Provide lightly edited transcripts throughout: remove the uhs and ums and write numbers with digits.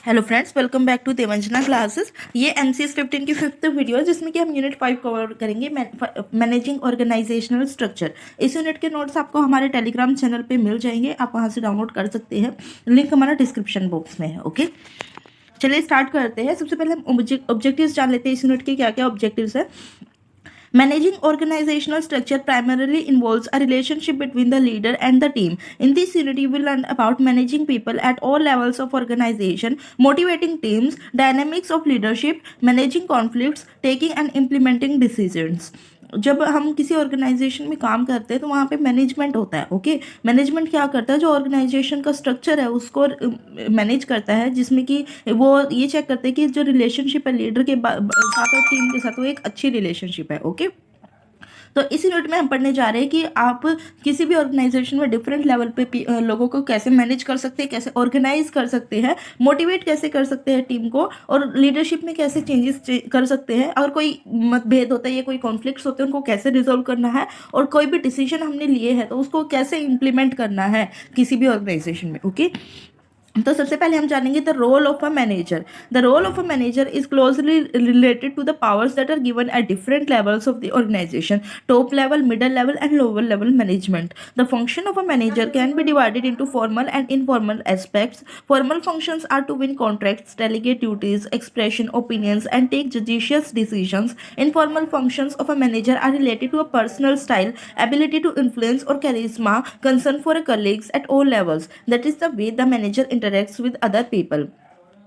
Hello friends, welcome back to Devanjana classes. ये MCS 15 की fifth video है जिसमें कि हम यूनिट 5 कवर करेंगे, मैनेजिंग ऑर्गेनाइजेशनल स्ट्रक्चर। इस यूनिट के नोट्स आपको हमारे टेलीग्राम चैनल पे मिल जाएंगे, आप वहां से डाउनलोड कर सकते हैं। लिंक हमारा डिस्क्रिप्शन बॉक्स में है। ओके, चलिए स्टार्ट करते हैं। सबसे पहले हम ऑब्जेक्टिव्स जान लेते हैं इस यूनिट के क्या क्या ऑब्जेक्टिव्स है। Managing organizational structure primarily involves a relationship between the leader and the team. In this unit, you will learn about managing people at all levels of organization, motivating teams, dynamics of leadership, managing conflicts, taking and implementing decisions. जब हम किसी organisation में काम करते हैं तो वहाँ पे मैनेजमेंट होता है। ओके, मैनेजमेंट क्या करता है, जो ऑर्गेनाइजेशन का स्ट्रक्चर है उसको मैनेज करता है, जिसमें कि वो ये चेक करते हैं कि जो रिलेशनशिप है लीडर के साथ और टीम के साथ वो एक अच्छी रिलेशनशिप है। ओके, तो इस यूनिट में हम पढ़ने जा रहे हैं कि आप किसी भी ऑर्गेनाइजेशन में डिफरेंट लेवल पे लोगों को कैसे मैनेज कर सकते हैं, कैसे ऑर्गेनाइज कर सकते हैं, मोटिवेट कैसे कर सकते हैं टीम को, और लीडरशिप में कैसे चेंजेस कर सकते हैं। अगर कोई मतभेद होता है या कोई कॉन्फ्लिक्ट्स होते हैं उनको कैसे रिजोल्व करना है, और कोई भी डिसीजन हमने लिए है तो उसको कैसे इम्प्लीमेंट करना है किसी भी ऑर्गेनाइजेशन में। ओके, तो सबसे पहले हम जानेंगे the role of a manager. The role of a manager is closely related to the powers that are given at different levels of the organisation, top level, middle level and lower level management. The function of a manager can be divided into formal and informal aspects. Formal functions are to win contracts, delegate duties, expression opinions, and take judicious decisions. Informal functions of a manager are related to a personal style, ability to influence, or charisma, concern for colleagues at all levels. That is the way the manager interacts with other people.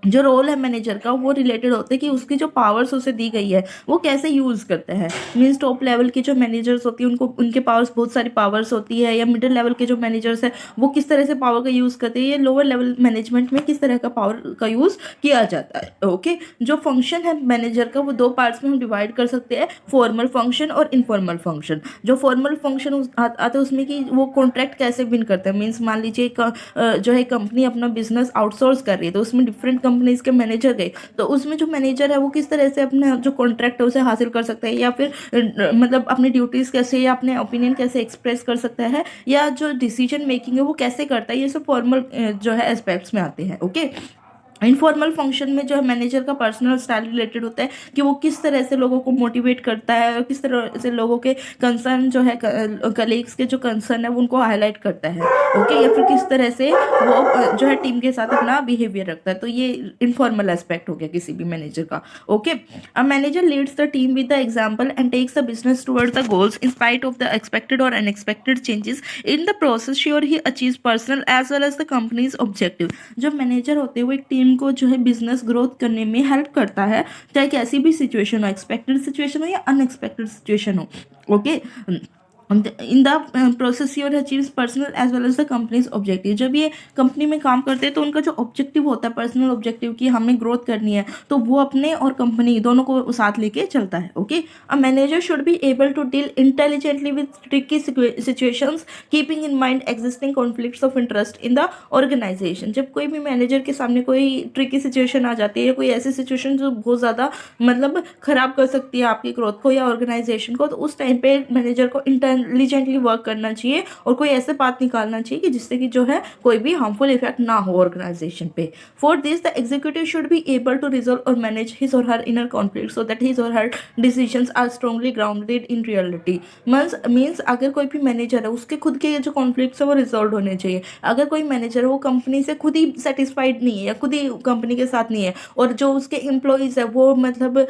जो role है manager का वो related होते हैं कि उसकी जो powers उसे दी गई है वो कैसे यूज़ करता है। मीन्स टॉप लेवल के जो मैनेजर्स होती हैं उनको उनके पावर्स, बहुत सारी पावर्स होती है, या मिडिल लेवल के जो मैनेजर्स हैं वो किस तरह से पावर का यूज़ करते हैं, या लोअर लेवल मैनेजमेंट में किस तरह का पावर का यूज़ किया जाता है। ओके, जो फंक्शन है मैनेजर का वो दो पार्ट्स में हम डिवाइड कर सकते हैं, फॉर्मल फंक्शन और इनफॉर्मल फंक्शन। जो फॉर्मल फंक्शन आता है उसमें कि वो कॉन्ट्रैक्ट कैसे विन करते हैं। मीन्स मान लीजिए जो है कंपनी अपना बिजनेस आउटसोर्स कर रही है तो उसमें डिफरेंट कंपनीज के मैनेजर गए, तो उसमें जो मैनेजर है वो किस तरह से अपना जो कॉन्ट्रैक्ट है उसे हासिल कर सकता है, या फिर मतलब अपनी ड्यूटीज़ कैसे या अपने ओपिनियन कैसे एक्सप्रेस कर सकता है, या जो डिसीजन मेकिंग है वो कैसे करता है। ये सब फॉर्मल जो है एस्पेक्ट्स में आते हैं। ओके, इनफॉर्मल फंक्शन में जो है मैनेजर का पर्सनल स्टाइल रिलेटेड होता है कि वो किस तरह से लोगों को मोटिवेट करता है और किस तरह से लोगों के कंसर्न जो है, कलीग्स के जो कंसर्न है वो उनको हाईलाइट करता है। ओके, या फिर किस तरह से वो जो है टीम के साथ अपना बिहेवियर रखता है। तो ये इनफॉर्मल एस्पेक्ट हो गया किसी भी मैनेजर का। Okay, a manager leads the team with the example and takes the business towards the goals in spite of the expected or unexpected changes in the process sure he achieves personal as well as the company's objective. जो manager होते हैं वो एक team को जो है business growth करने में हेल्प करता है, चाहे कैसी भी सिचुएशन हो, एक्सपेक्टेड सिचुएशन हो या अनएक्सपेक्टेड सिचुएशन हो। Okay, in the process your achieves personal as well as the company's objective. जब ये कंपनी में काम करते हैं तो उनका जो ऑब्जेक्टिव होता है, पर्सनल ऑब्जेक्टिव कि हमें ग्रोथ करनी है, तो वो अपने और कंपनी दोनों को साथ लेके चलता है। Okay, a manager should be able to deal intelligently with tricky situations, keeping in mind existing conflicts of interest in the organisation. जब कोई भी मैनेजर के सामने कोई ट्रिकी सिचुएशन आ जाती है, या कोई ऐसी सिचुएशन जो बहुत ज़्यादा मतलब खराब कर सकती है आपकी ग्रोथ को या ऑर्गेनाइजेशन को, तो उस टाइम पे मैनेजर को इंटेलिजेंटली वर्क करना चाहिए और कोई ऐसे बात निकालना चाहिए कि जिससे कि जो है कोई भी हार्मफुल इफेक्ट ना हो ऑर्गेनाइजेशन पे। For this the executive should be able to resolve or manage his or her inner conflict so that his or her decisions are strongly grounded in reality. Means अगर कोई भी manager है उसके खुद के जो कॉन्फ्लिक्ट्स है वो रिजॉल्व होने चाहिए। अगर कोई मैनेजर है वो कंपनी से खुद ही सेटिस्फाइड नहीं है या खुद ही कंपनी के साथ नहीं है, और जो उसके एम्प्लॉयज़ है वो मतलब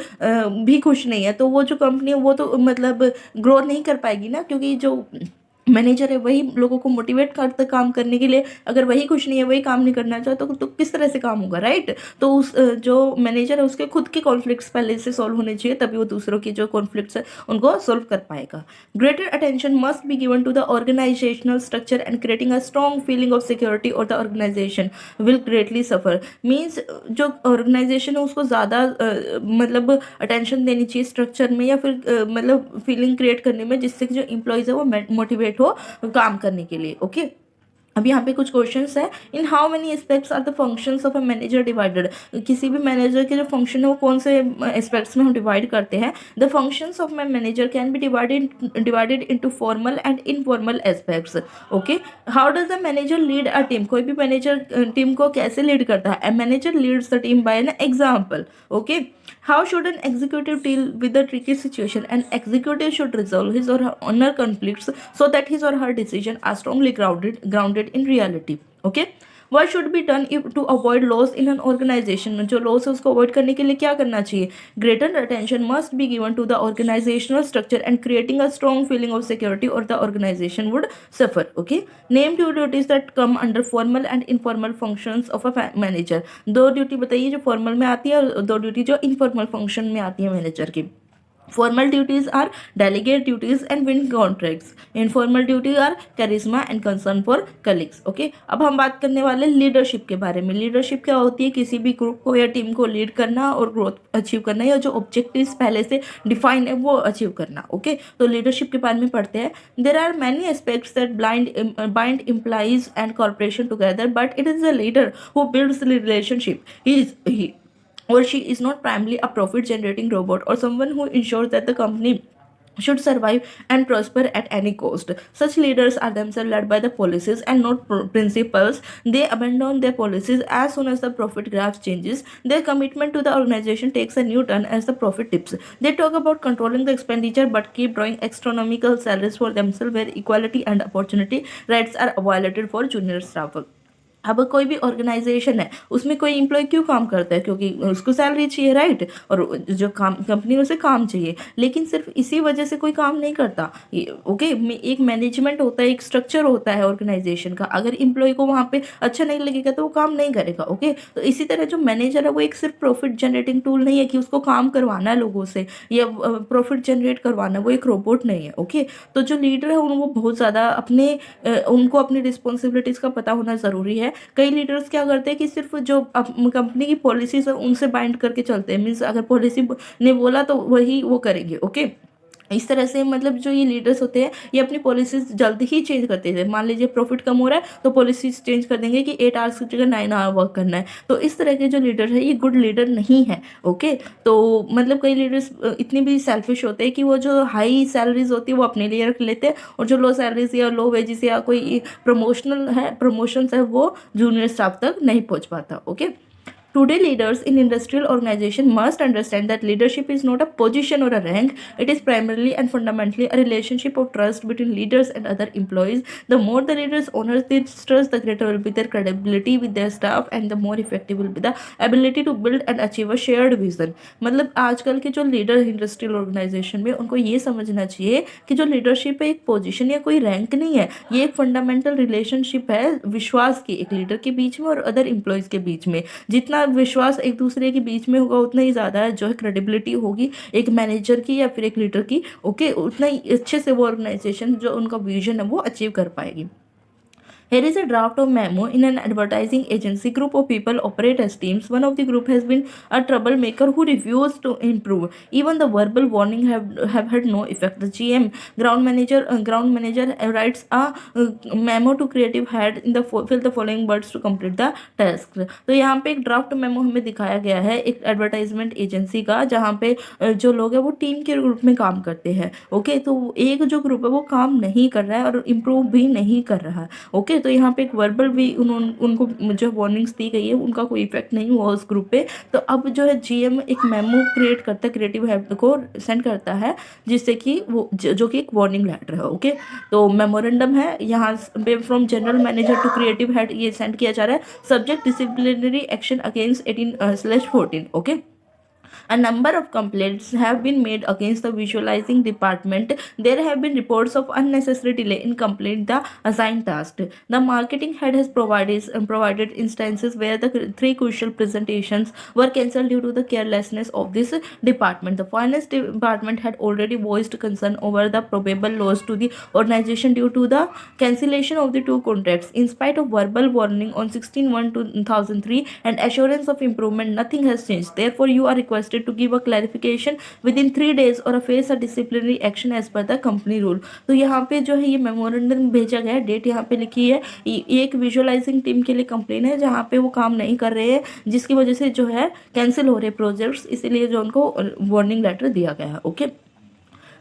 भी खुश नहीं है, तो वो जो कंपनी है वो तो मतलब ग्रो नहीं कर पाएगी ना, क्योंकि जो मैनेजर है वही लोगों को मोटिवेट करता काम करने के लिए। अगर वही खुश नहीं है, वही काम नहीं करना चाहता, तो किस तरह से काम होगा, राइट। तो उस जो मैनेजर है उसके खुद के कॉन्फ्लिक्ट्स पहले से सॉल्व होने चाहिए, तभी वो दूसरों के जो कॉन्फ्लिक्ट्स है उनको सॉल्व कर पाएगा। Greater attention must be given to the organisational structure and creating a strong feeling of security or the organisation will greatly suffer. Means जो ऑर्गेनाइजेशन है उसको ज़्यादा मतलब अटेंशन देनी चाहिए स्ट्रक्चर में, या फिर मतलब फीलिंग क्रिएट करने में, जिससे कि जो एम्प्लॉयज़ है वो मोटिवेट हो काम करने के लिए। ओके, अब यहाँ पे कुछ क्वेश्चंस है, in how many aspects are the functions of a manager divided, किसी भी मैनेजर के जो फंक्शन है वो कौन से एस्पेक्ट्स में हम डिवाइड करते हैं। The functions of my manager can be divided into formal and informal aspects. Okay, how does a manager lead a team, कोई भी मैनेजर टीम को कैसे लीड करता है। A manager leads the team by an example. Okay, how should an executive deal with a tricky situation? An executive should resolve his or her honor conflicts so that his or her decisions are strongly grounded in reality. Okay, what should be done if to avoid loss in an organization? जो loss है उसको avoid करने के लिए क्या करना चाहिए? Greater attention must be given to the organizational structure and creating a strong feeling of security or the organization would suffer. Okay, name two duties that come under formal and informal functions of a manager. दो duty बताइए जो formal में आती है और दो duty जो informal function में आती है मैनेजर की। Formal duties are delegate duties and win contracts. Informal duties are charisma and concern for colleagues. Okay, अब हम बात करने वाले लीडरशिप के बारे में। लीडरशिप क्या होती है? किसी भी ग्रुप को या टीम को लीड करना और ग्रोथ अचीव करना, या जो ऑब्जेक्टिव्स पहले से डिफाइन है वो अचीव करना। ओके, तो लीडरशिप के बारे में पढ़ते हैं। There are many aspects that bind employees and corporation together, but it is the leader who builds the relationship. He or she is not primarily a profit generating robot or someone who ensures that the company should survive and prosper at any cost. Such leaders are themselves led by the policies and not principles. They abandon their policies as soon as the profit graph changes. Their commitment to the organization takes a new turn as the profit dips. They talk about controlling the expenditure but keep drawing astronomical salaries for themselves where equality and opportunity rights are violated for junior staff. अब कोई भी organisation है उसमें कोई employ क्यों काम करता है? क्योंकि उसको सैलरी चाहिए, राइट, और जो काम कंपनी उसे काम चाहिए, लेकिन सिर्फ इसी वजह से कोई काम नहीं करता। ओके, एक मैनेजमेंट होता है, एक स्ट्रक्चर होता है ऑर्गेनाइजेशन का। अगर एम्प्लॉय को वहाँ पे अच्छा नहीं लगेगा तो वो काम नहीं करेगा। ओके, तो इसी तरह जो मैनेजर है वो एक सिर्फ प्रॉफिट जनरेटिंग टूल नहीं है कि उसको काम करवाना है लोगों से या प्रॉफिट जनरेट करवाना, वो एक रोबोट नहीं है। ओके, तो जो लीडर है वो बहुत ज़्यादा उनको अपनी रिस्पॉन्सिबिलिटीज़ का पता होना ज़रूरी है। कई लीडर्स क्या करते हैं कि सिर्फ जो कंपनी की पॉलिसीज है उनसे बाइंड करके चलते हैं, मीन्स अगर पॉलिसी ने बोला तो वही वो करेंगे। ओके, इस तरह से मतलब जो ये लीडर्स होते हैं ये अपनी पॉलिसीज जल्दी ही चेंज करते हैं। मान लीजिए प्रॉफिट कम हो रहा है तो पॉलिसीज चेंज कर देंगे कि 8 आवर्स की जगह 9 आवर वर्क करना है। तो इस तरह के जो लीडर है ये गुड लीडर नहीं है। ओके, तो मतलब कई लीडर्स इतनी भी सेल्फिश होते हैं कि वो जो हाई सैलरीज होती है वो अपने लिए रख लेते हैं और जो लो सैलरीज या लो वेजेस या कोई प्रमोशंस है वो जूनियर स्टाफ तक नहीं पहुंच पाता। Okay, Today, leaders in industrial organization must understand that leadership is not a position or a rank. It is primarily and fundamentally a relationship of trust between leaders and other employees. The more the leaders honor this trust, the greater will be their credibility with their staff, and the more effective will be the ability to build and achieve a shared vision. मतलब आजकल के जो leader industrial organisation में उनको ये समझना चाहिए कि जो लीडरशिप है एक पोजीशन या कोई रैंक नहीं है, ये एक फंडामेंटल रिलेशनशिप है विश्वास की, एक लीडर के बीच में और अदर एम्प्लॉयज़ के बीच में। जितना विश्वास एक दूसरे के बीच में होगा उतना ही ज़्यादा जो है क्रेडिबिलिटी होगी एक मैनेजर की या फिर एक लीडर की। ओके, उतना ही अच्छे से वो ऑर्गेनाइजेशन जो उनका विजन है वो अचीव कर पाएगी। Here is a draft of memo in an advertising agency. Group of people operate as teams. One of the group has been a troublemaker who refused to improve. Even the verbal warning have had no effect. The GM ground manager writes a memo to creative head in the fill the following words to complete the task. तो यहाँ पे एक draft memo हमें दिखाया गया है एक advertisement agency का, जहाँ पे जो लोग हैं वो टीम के ग्रुप में काम करते हैं। ओके, तो एक जो ग्रुप है वो काम नहीं कर रहा है और इम्प्रूव भी नहीं कर रहा है। ओके, तो यहाँ पे एक वर्बल भी उनको जो वार्निंग्स दी गई है उनका कोई इफेक्ट नहीं हुआ उस ग्रुप पे। तो अब जो है जीएम एक मेमो क्रिएट करता है, क्रिएटिव हेड को सेंड करता है, जिससे कि वो जो कि एक वार्निंग लेटर है। ओके, तो मेमोरेंडम है यहाँ पे from general manager to creative head ये सेंड किया जा रहा है। Subject disciplinary action against 18/14। Okay, A number of complaints have been made against the visualizing department. There have been reports of unnecessary delay in completing the assigned task. The marketing head has provided instances where the 3 crucial presentations were cancelled due to the carelessness of this department. The finance department had already voiced concern over the probable loss to the organization due to the cancellation of the 2 contracts. In spite of verbal warning on 16/1/2003 and assurance of improvement, nothing has changed. Therefore, you are requested obligated to give a clarification within 3 days or face a disciplinary action as per the company rule। तो यहाँ पे जो है ये memorandum भेजा गया है, date यहाँ पे लिखी है। ये एक विजुअलाइजिंग टीम के लिए कंप्लेन है जहाँ पे वो काम नहीं कर रहे हैं, जिसकी वजह से जो है कैंसिल हो रहे प्रोजेक्ट्स, इसीलिए जो उनको वार्निंग लेटर दिया गया है। Okay,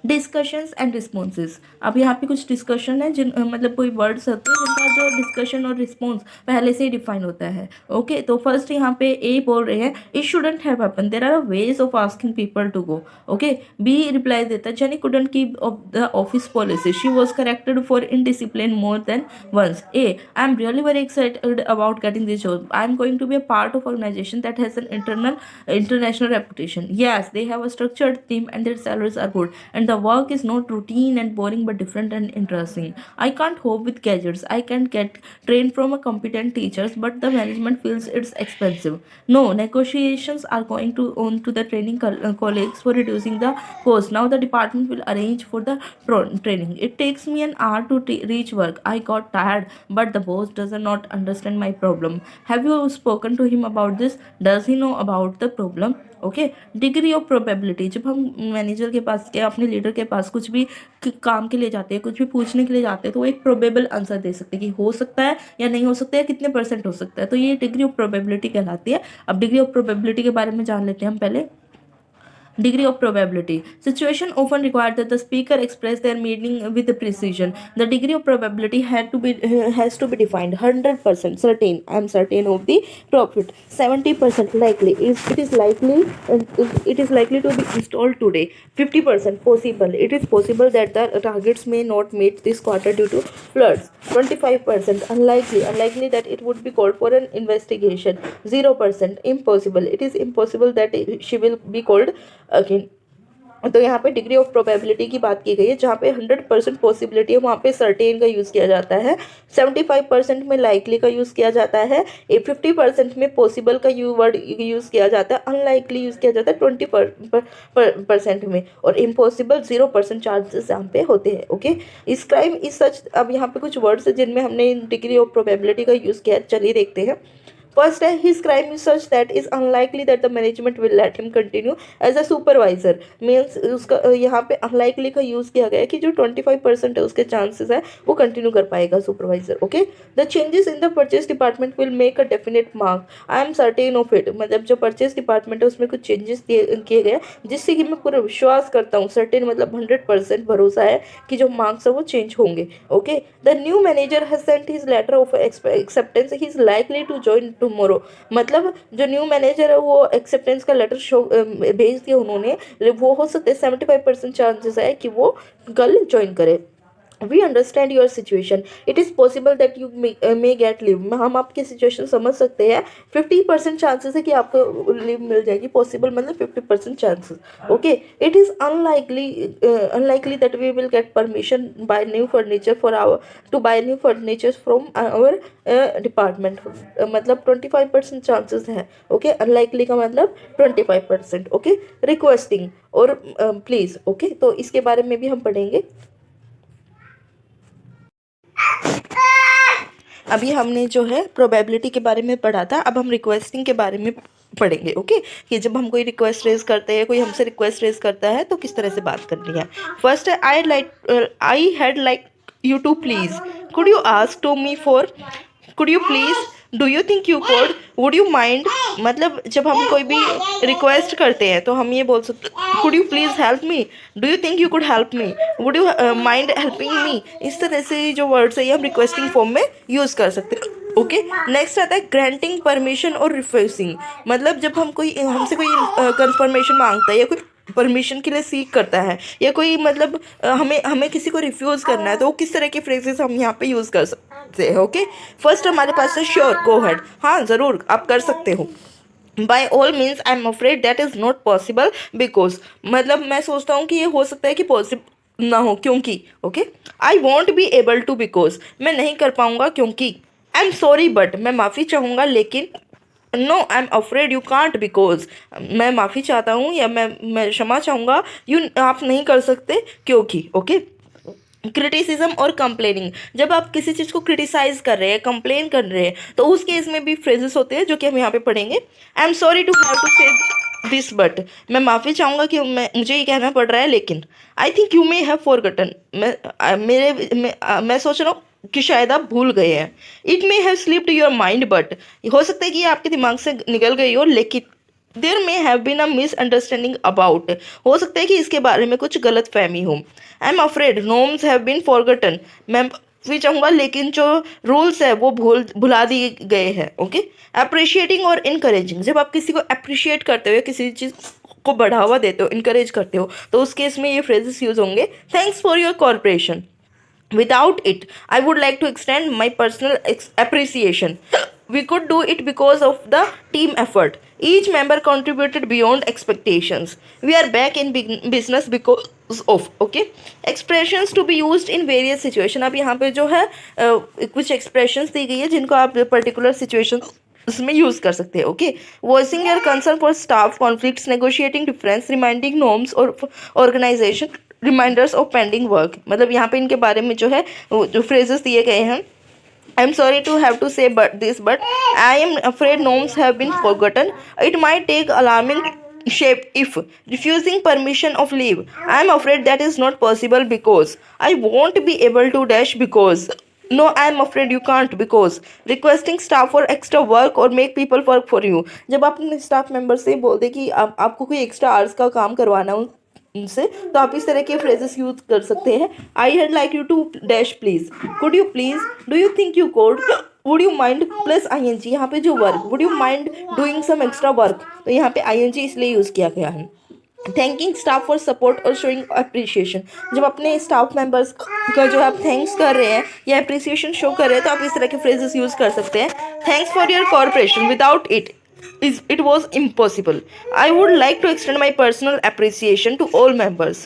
discussions and responses. अब यहाँ पे कुछ डिस्कशन है जिन मतलब कोई वर्ड्स होते हैं जिनका जो डिस्कशन और रिस्पॉन्स पहले से ही डिफाइन होता है। ओके, तो फर्स्ट यहाँ पे ए बोल रहे हैं it shouldn't have happen, there are ways of asking people to go. Okay, B reply देता है Jenny couldn't keep the office policy, she was corrected for indiscipline more than once. A I am really very excited about getting this job, I am going to be a part of organisation that has an international reputation. Yes, they have a structured team and their salaries are good and the work is not routine and boring but different and interesting. I can't cope with gadgets. I can get trained from a competent teachers but the management feels it's expensive. No, negotiations are going to on to the training colleagues for reducing the cost. Now the department will arrange for the training. It takes me an hour to reach work. I got tired but the boss does not understand my problem. Have you spoken to him about this? Does he know about the problem? Okay, degree of probability. जब हम manager के पास या अपने leader के पास कुछ भी काम के लिए जाते हैं, कुछ भी पूछने के लिए जाते हैं, तो वो एक प्रोबेबल आंसर दे सकते हैं कि हो सकता है या नहीं हो सकता है, कितने % हो सकता है, तो ये डिग्री ऑफ प्रोबेबिलिटी कहलाती है। अब डिग्री ऑफ प्रोबेबिलिटी के बारे में जान लेते हैं हम पहले। Degree of probability. Situation often required that the speaker express their meaning with precision. The degree of probability has to be defined. 100% certain. I am certain of the profit. 70% likely. It is likely to be installed today. 50% possible. It is possible that the targets may not meet this quarter due to floods. 25% unlikely. Unlikely that it would be called for an investigation. 0% impossible. It is impossible that she will be called again. तो यहाँ पे degree of probability की बात की गई है, जहाँ पे 100% पॉसिबिलिटी है वहाँ पे सर्टेन का यूज़ किया जाता है, 75% में लाइकली का यूज़ किया जाता है, 50% में पॉसिबल का वर्ड यूज़ किया जाता है, अनलाइकली यूज़ किया जाता है 20% में, और इम्पॉसिबल 0% चांसेस यहाँ पे होते हैं। ओके, इस क्राइम इस सच। अब यहाँ पे कुछ वर्ड्स है जिनमें हमने डिग्री ऑफ प्रोबेबिलिटी का यूज़ किया है, चलिए देखते हैं। फर्स्ट है his crime is such that is unlikely that the management will let him continue as a supervisor. Means उसका यहाँ पे अनलाइकली का यूज़ किया गया है कि जो 25% है उसके चांसेस है वो कंटिन्यू कर पाएगा supervisor. Okay, the changes in the purchase department will make a definite mark, I am certain of it. मतलब जो परचेज डिपार्टमेंट है उसमें कुछ चेंजेस किए गए जिससे कि मैं पूरा विश्वास करता हूँ, सर्टेन मतलब 100% भरोसा है कि जो मार्क्स है वो चेंज होंगे। Okay, the new manager has sent his letter of acceptance, he is likely to join tomorrow. मतलब जो न्यू मैनेजर है वो एक्सेप्टेंस का लेटर भेज दिया उन्होंने, वो हो सकता है 75% चांसेस है कि वो कल ज्वाइन करे। We understand your situation, it is possible that you may get leave. हम आपकी सिचुएशन समझ सकते हैं, 50% चांसेस है कि आपको लीव मिल जाएगी, पॉसिबल मतलब 50% chances. Okay, it is unlikely that we will get permission by new furniture for new furniture from our department. मतलब 25% चांसेस है। ओके, अनलाइकली का मतलब 25%। ओके, रिक्वेस्टिंग और प्लीज़। ओके, तो इसके बारे में भी हम पढ़ेंगे। अभी हमने जो है प्रोबेबिलिटी के बारे में पढ़ा था, अब हम रिक्वेस्टिंग के बारे में पढ़ेंगे। ओके, कि जब हम कोई रिक्वेस्ट रेज करते हैं, कोई हमसे रिक्वेस्ट रेज करता है तो किस तरह से बात करनी है। फर्स्ट है I had like you to please, could you ask to me for, could you please, do you think you could, would you mind. मतलब जब हम कोई भी रिक्वेस्ट करते हैं तो हम ये बोल सकते could you please help me, do you think you could help me, would you mind helping me. इस तरह से जो वर्ड्स है ये हम रिक्वेस्टिंग फॉर्म में यूज़ कर सकते हैं। ओके, नेक्स्ट आता है ग्रांटिंग परमिशन और रिफ्यूजिंग। मतलब जब हम कोई हमसे कोई कंफर्मेशन मांगता है या कोई परमिशन के लिए सीख करता है या कोई मतलब हमें किसी को रिफ्यूज़ करना है तो वो किस तरह के फ्रेजेस हम यहाँ पे यूज़ कर सकते हैं। ओके, फर्स्ट हमारे पास है श्योर, गो हेड, हाँ ज़रूर आप कर सकते हो। By all means I am afraid that is not possible because, मतलब मैं सोचता हूँ कि ये हो सकता है कि पॉसिबल ना हो क्योंकि। Okay, I won't be able to because, मैं नहीं कर पाऊँगा क्योंकि। आई एम सॉरी बट, मैं माफ़ी चाहूँगा लेकिन। No I am afraid you can't because, मैं माफ़ी चाहता हूँ या मैं क्षमा चाहूँगा, आप नहीं कर सकते क्योंकि। ओके, क्रिटिसिज्म और कंप्लेनिंग, जब आप किसी चीज़ को क्रिटिसाइज कर रहे हैं, कंप्लेन कर रहे हैं, तो उस केस में भी फ्रेजेस होते हैं जो कि हम यहाँ पे पढ़ेंगे। I am sorry to have to say this but, मैं माफ़ी चाहूँगा कि मुझे ये कहना पड़ रहा है, लेकिन आई think you may have forgotten, मैं सोच रहा हूँ कि शायद आप भूल गए हैं। It may have slipped your mind but, हो सकता है कि ये आपके दिमाग से निकल गई हो, लेकिन there may have been a misunderstanding about, हो सकता है कि इसके बारे में कुछ गलत फहमी हो। I am afraid norms have been forgotten, मैं भी चाहूँगा लेकिन जो रूल्स है वो भुला दिए गए हैं। ओके, अप्रिशिएटिंग और इनकरेजिंग, जब आप किसी को अप्रिशिएट करते हो, किसी चीज़ को बढ़ावा देते हो, इनकरेज करते हो, तो उस केस में ये फ्रेजेस यूज होंगे। Thanks for your corporation, without it I would like to extend my personal appreciation. We could do it because of the team effort, each member contributed beyond expectations. We are back in business because of, okay, expressions to be used in various situations. अब यहाँ पे जो है कुछ expressions दी गई है जिनको आप particular situations उसमें यूज कर सकते हैं। Okay, voicing your concern for staff conflicts, negotiating difference, reminding norms or organisation reminders of pending work. मतलब यहाँ पे इनके बारे में जो है जो फ्रेजेस दिए गए हैं, I am sorry to have to say but I am afraid norms have been forgotten, it might take alarming shape if refusing permission of leave. I am afraid that is not possible because I won't be able to dash because no I am afraid you can't because requesting staff for extra work or make people work for you. जब आप अपने staff member से बोल दे कि आपको कोई extra hours का काम करवाना हो उनसे, तो आप इस तरह के फ्रेजेस यूज कर सकते हैं। I had like you to dash please, could you please, do you think you could, would you mind plus ING, यहाँ पे जो work would you mind doing some extra work, तो यहाँ पे ING इसलिए यूज़ किया गया है। थैंकिंग स्टाफ फॉर सपोर्ट और शोइंग अप्रिशिएशन, जब अपने स्टाफ मेंबर्स का जो आप थैंक्स कर रहे हैं या अप्रिसिएशन शो कर रहे हैं, तो आप इस तरह के फ्रेजेस यूज़ कर सकते हैं। Thanks for your corporation, without it was impossible. I would like to extend my personal appreciation to all members.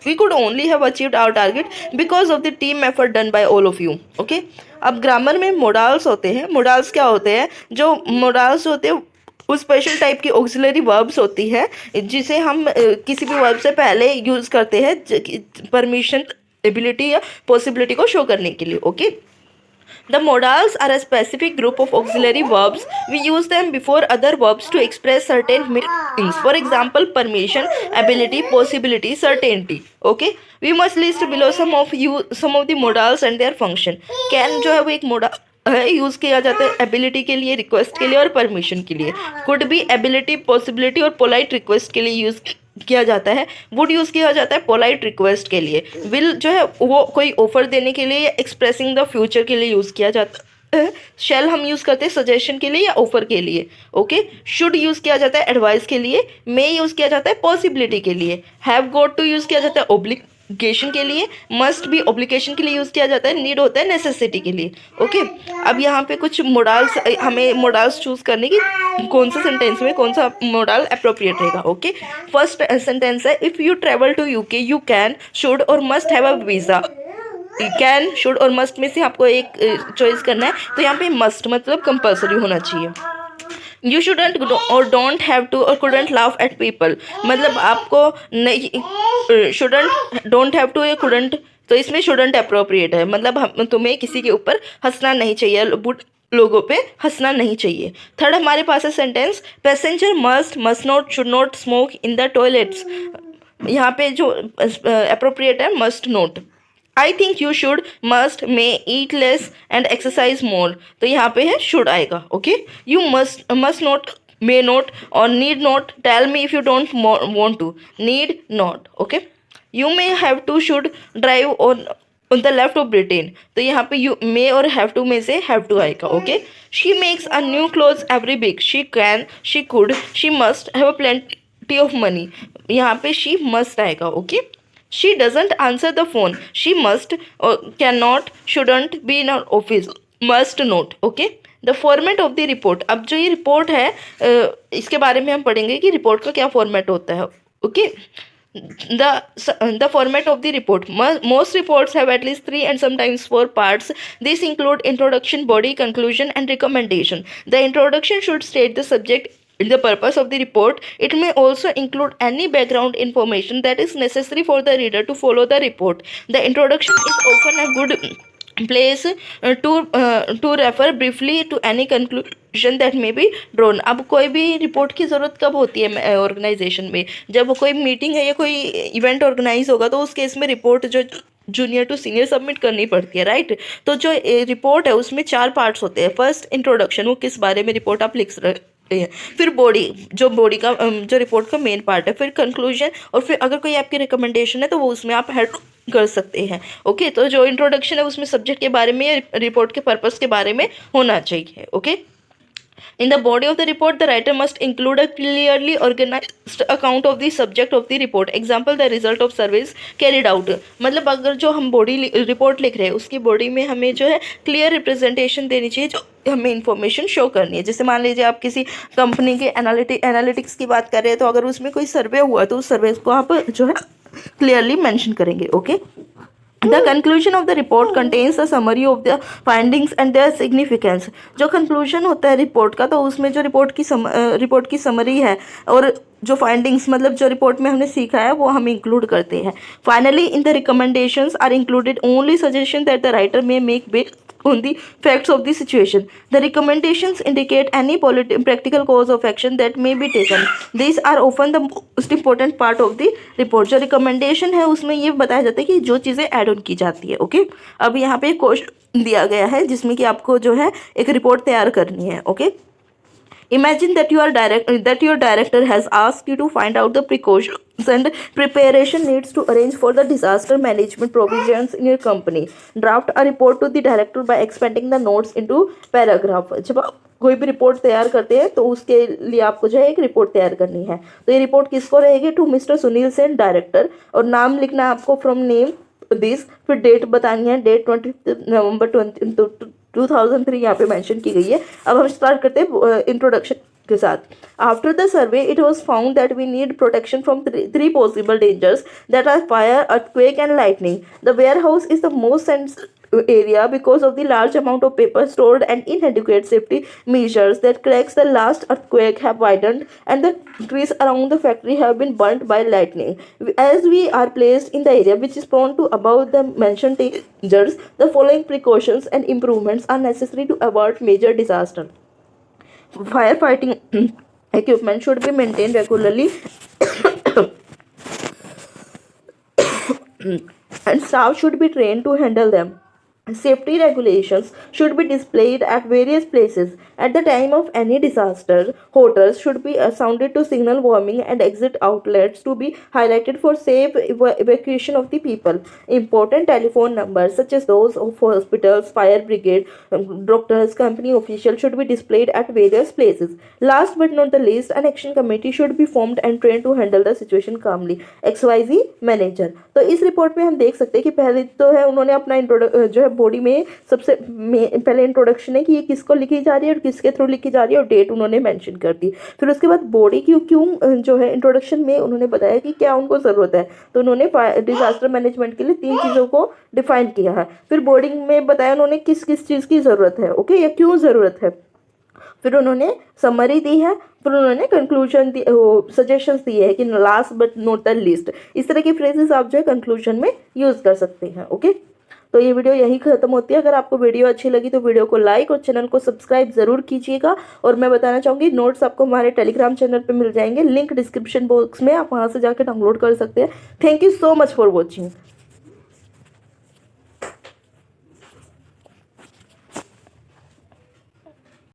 We could only have achieved our target because of the team effort done by all of you. Okay? अब grammar में modals होते हैं। Modals क्या होते हैं? जो modals होते हैं वो स्पेशल टाइप की ऑक्सिलरी वर्ब्स होती है जिसे हम किसी भी वर्ब से पहले यूज़ करते हैं परमिशन, एबिलिटी या पॉसिबिलिटी को शो करने के लिए। Okay, The modals are a specific group of auxiliary verbs. We use them before other verbs to express certain meanings. For example, permission, ability, possibility, certainty. Okay? We must list below some of the modals and their function. Can जो है वो एक modal है, use किया जाता है ability के लिए, रिक्वेस्ट के लिए और परमिशन के लिए। कुड भी एबिलिटी, पॉसिबिलिटी और पोलाइट रिक्वेस्ट के लिए यूज़ किया जाता है। वुड यूज़ किया जाता है पोलाइट रिक्वेस्ट के लिए। विल जो है वो कोई ऑफर देने के लिए या एक्सप्रेसिंग द फ्यूचर के लिए यूज़ किया जाता है। शेल हम यूज़ करते हैं सजेशन के लिए या ऑफर के लिए। ओके, शुड यूज़ किया जाता है एडवाइस के लिए। मे यूज़ किया जाता है पॉसिबिलिटी के लिए। हैव गॉट टू यूज़ किया जाता है ऑब्लिगेशन के लिए। मस्ट भी ऑब्लिगेशन के लिए यूज़ किया जाता है। नीड होता है नेसेसिटी के लिए। ओके, अब यहाँ पे कुछ मोडाल्स, हमें मोडाल्स चूज़ करने की कौन सा सेंटेंस में कौन सा मोडाल अप्रोप्रिएट रहेगा। ओके, फर्स्ट सेंटेंस है if you travel to UK you can, should or must have a visa. Can, should or must में से आपको एक चॉइस करना है, तो यहाँ पे मस्ट मतलब कंपल्सरी होना चाहिए। यू शुडंट और डोंट हैव टू और कुडंट लाफ एट पीपल, मतलब आपको नहीं, शुडंट, डोंट हैव टू या कुडंट, तो इसमें शुडंट अप्रोप्रिएट है, मतलब हम तुम्हें किसी के ऊपर हंसना नहीं चाहिए, लोगों पे हंसना नहीं चाहिए। थर्ड हमारे पास है sentence passenger must not, should not smoke in the toilets. यहाँ पे जो अप्रोप्रिएट है must not. I think you should, must, may, eat less and exercise more, तो यहाँ पे है शुड आएगा। Okay, you must not, may not or need not. Tell me if you don't want to, need not. Okay, you may have to, should drive on the left of Britain, तो यहाँ पे you may और have to में से have to आएगा। Okay, she makes a new clothes every week, she can, she could, she must have a plenty of money, यहाँ पे she must आएगा। Okay, she doesn't answer the phone, she must, cannot, shouldn't be in office, must not. Okay, the format of the report, अब जो ये report है इसके बारे में हम पढ़ेंगे कि रिपोर्ट का क्या फॉर्मेट होता है। Okay, the format of the report, most reports have at least 3 and sometimes 4 parts. These include introduction, body, conclusion and recommendation. The introduction should state the subject, the purpose of the report. It may also include any background information that is necessary for the reader to follow the report. The introduction is often a good place to refer briefly to any conclusion that may be drawn. अब कोई भी report की ज़रूरत कब होती है organisation में, जब कोई मीटिंग है या कोई इवेंट ऑर्गेनाइज होगा, तो उस केस में रिपोर्ट जो जूनियर टू सीनियर सबमिट करनी पड़ती है, राइट। तो जो रिपोर्ट है उसमें 4 पार्ट्स होते हैं। फर्स्ट इंट्रोडक्शन, वो किस बारे में रिपोर्ट आप लिख रहे हैं। फिर बॉडी, जो बॉडी का जो रिपोर्ट का मेन पार्ट है। फिर कंक्लूजन, और फिर अगर कोई आपकी रिकमेंडेशन है तो वो उसमें आप हेड कर सकते हैं। ओके, तो जो इंट्रोडक्शन है उसमें सब्जेक्ट के बारे में, रिपोर्ट के पर्पस के बारे में होना चाहिए। Okay, in the body of the report the writer must include a clearly organized account of the subject of the report, example the result of service carried out। मतलब अगर जो हम बॉडी रिपोर्ट लिख रहे हैं उसकी बॉडी में हमें जो है क्लियर रिप्रेजेंटेशन देनी चाहिए, जो हमें इन्फॉर्मेशन शो करनी है। जैसे मान लीजिए आप किसी कंपनी के एनालिटिक्स की बात कर रहे हैं, तो अगर उसमें कोई सर्वे हुआ तो उस सर्वे को आप जो है क्लियरली मेंशन करेंगे। Okay, The conclusion of the report contains a summary of the findings and their significance। जो conclusion होता है रिपोर्ट का, तो उसमें जो रिपोर्ट की समरी है और जो फाइंडिंग्स, मतलब जो रिपोर्ट में हमने सीखा है, वो हम इंक्लूड करते हैं। Finally in the recommendations are included only suggestion that the writer may make based on the facts of the situation। The recommendations indicate any practical course of action that may be taken। These are often the most important part of the report। जो recommendation है उसमें ये बताया जाता है कि जो चीज़ें ऐड ऑन की जाती है। ओके, अब यहाँ पे एक क्वेश्चन दिया गया है जिसमें कि आपको जो है एक रिपोर्ट तैयार करनी है। Okay, Imagine that your director has asked you to find out the precautions and preparation needs to arrange for the disaster management provisions in your company। Draft a report to the director by expanding the notes into paragraph। जब आप कोई भी report तैयार करते हैं तो उसके लिए आपको जो है एक रिपोर्ट तैयार करनी है। तो ये रिपोर्ट किसको रहेगी? To mister Sunil Sen, director. और नाम लिखना है आपको फ्रॉम नेम दिस। फिर डेट बतानी है, डेट 25 नवंबर 2003 यहाँ पे मेंशन की गई है। अब हम स्टार्ट करते हैं इंट्रोडक्शन के साथ। After the survey it was found that we need protection from three possible dangers that are fire, earthquake and lightning. The warehouse is the most area because of the large amount of paper stored and inadequate safety measures that cracks the last earthquake have widened and the trees around the factory have been burnt by lightning। As we are placed in the area which is prone to above the mentioned dangers, the following precautions and improvements are necessary to avoid major disaster। Firefighting equipment should be maintained regularly and staff should be trained to handle them। Safety regulations should be displayed at various places at the time of any disaster। Hotels should be sounded to signal warming and exit outlets to be highlighted for safe evacuation of the people। Important telephone numbers such as those of hospitals, fire brigade, doctors, company officials should be displayed at various places। Last but not the least, an action committee should be formed and trained to handle the situation calmly। XYZ manager। तो इस report में हम देख सकते हैं कि पहले तो है उन्होंने अपना जो है बॉडी में सबसे पहले इंट्रोडक्शन है कि ये किसको लिखी जा रही है और किसके थ्रू लिखी जा रही है, और डेट उन्होंने मेंशन कर दी। फिर उसके बाद बॉडी क्यों जो है इंट्रोडक्शन में उन्होंने बताया कि क्या उनको ज़रूरत है, तो उन्होंने डिजास्टर मैनेजमेंट के लिए 3 चीज़ों को डिफाइन किया है। फिर बॉडी में बताया उन्होंने किस किस चीज़ की ज़रूरत है, ओके, या क्यों ज़रूरत है। फिर उन्होंने समरी दी है, फिर उन्होंने कंक्लूजन दी, सजेशंस दिए हैं कि last but not the least. इस तरह की फ्रेजेस आप जो है कंक्लूजन में यूज़ कर सकते हैं। ओके, तो ये वीडियो यही खत्म होती है। अगर आपको वीडियो अच्छी लगी तो वीडियो को लाइक और चैनल को सब्सक्राइब ज़रूर कीजिएगा। और मैं बताना चाहूँगी नोट्स आपको हमारे टेलीग्राम चैनल पे मिल जाएंगे, लिंक डिस्क्रिप्शन बॉक्स में, आप वहाँ से जाकर डाउनलोड कर सकते हैं। Thank you so much for watching.